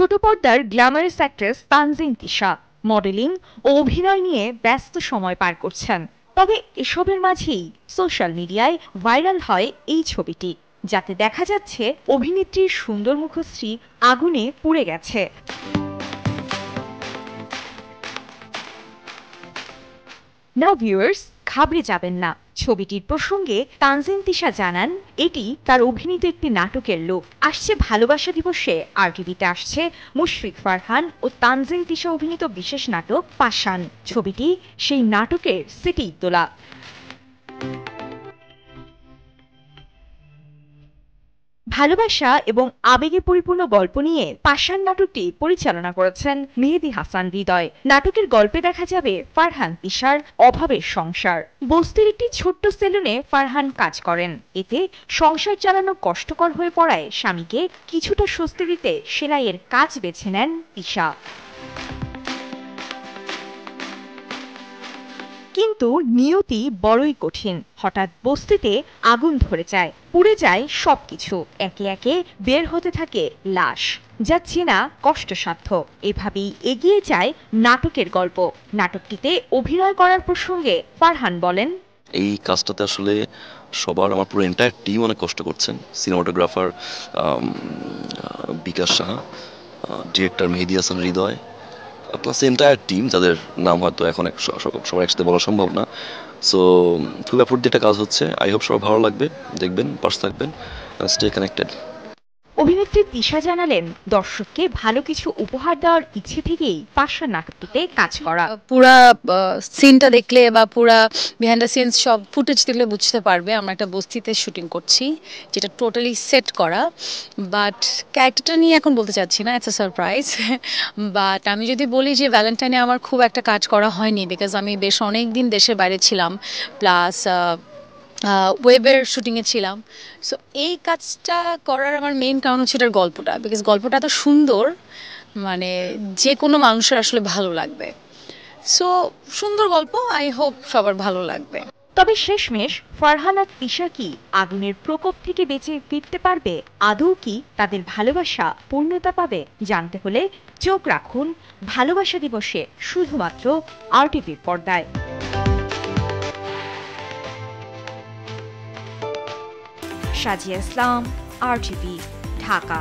ছোট পর্দার glamorous actress Tanjin Tisha modeling ও অভিনয় নিয়ে ব্যস্ত সময় পার করছেন। তবে এসবের মাঝেই সোশ্যাল মিডিয়ায় ভাইরাল হয় এই ছবিটি, যাতে দেখা যাচ্ছে অভিনেত্রীর সুন্দর মুখশ্রী আগুনে পুড়ে গেছে। না ভিউয়ার্স, ঘাবড়ে যাবেন না। ছবিটির প্রসঙ্গে তানজিন তিশা জানান, এটি তার অভিনীত একটি নাটকের লুক। আসছে ভালোবাসা দিবসে আরটিভিতে আসছে মুশফিক ফারহান ও তানজিন তিশা অভিনীত বিশেষ নাটক পাষাণ। ছবিটি সেই নাটকের সেটেই তোলা। ভালোবাসা এবং আবেগে পরিপূর্ণ গল্প নিয়ে পাষাণ নাটকটি পরিচালনা করেছেন মেহেদী হাসান হৃদয়। নাটকের গল্পে দেখা যাবে ফারহান তিশার অভাবের সংসার। বস্তির একটি ছোট্ট সেলুনে ফারহান কাজ করেন। এতে সংসার চালানো কষ্টকর হয়ে পড়ায় স্বামীকে কিছুটা স্বস্তি দিতে সেলাইয়ের কাজ বেছে নেন তিশা। কিন্তু নিয়তি বড়ই কঠিন। হঠাৎ বস্তিতে আগুন ধরে যায়, পুড়ে যায় সবকিছু। একে একে বের হতে থাকে লাশ, যা চেনা কষ্টসাধ্য। এভাবেই এগিয়ে যায় নাটকের গল্প। নাটকটিতে অভিনয় করার প্রসঙ্গে ফারহান বলেন, এই কাজটাতে আসলে সবার আমার পুরো এন্টায়ার টিম অনেক কষ্ট করছেন। সিনেমাটোগ্রাফার বিকাশ সাহা, ডিরেক্টর মেহেদী হাসান হৃদয়, প্লাস এন্টায়ার টিম, যাদের নাম হয়তো এখন সবার একসাথে বলা সম্ভব না। সো খুব এফোর্ট দিয়ে একটা কাজ হচ্ছে। আই হোপ সবার ভালো লাগবে। দেখবেন, পাশে থাকবেন, স্টে কানেক্টেড। অভিনেত্রী তিশা জানালেন, দর্শককে ভালো কিছু উপহার দেওয়ার ইচ্ছে থেকেই পাষাণ নাটকটিতে কাজ করা। পুরা সিনটা দেখলে বা পুরা বিহাইন্ড দ্য সিনস সব ফুটেজ দেখলে বুঝতে পারবে আমরা একটা বস্তিতে শুটিং করছি, যেটা টোটালি সেট করা। বাট ক্যারেক্টারটা নিয়ে এখন বলতে চাচ্ছি না, ইটস আ সারপ্রাইজ। বাট আমি যদি বলি যে ভ্যালেন্টাইনে আমার খুব একটা কাজ করা হয়নি, বিকজ আমি বেশ অনেক দিন দেশের বাইরে ছিলাম, প্লাস ওয়েবের শুটিংয়ে ছিলাম। সো এই কাজটা করার আমার মেইন কারণ হচ্ছে এটার গল্পটা, বিকজ গল্পটা এত সুন্দর, মানে যে কোনো মানুষের আসলে ভালো লাগবে। সো সুন্দর গল্প, আই হোপ সবার ভালো লাগবে। তবে শেষমেশ ফারহান আর তিশা কি আগুনের প্রকোপ থেকে বেঁচে ফিরতে পারবে? আদৌ কি তাদের ভালোবাসা পূর্ণতা পাবে? জানতে হলে চোখ রাখুন ভালোবাসা দিবসে, শুধুমাত্র আরটিভির পর্দায়। সাজিয়া ইসলাম, আরটিভি, ঢাকা।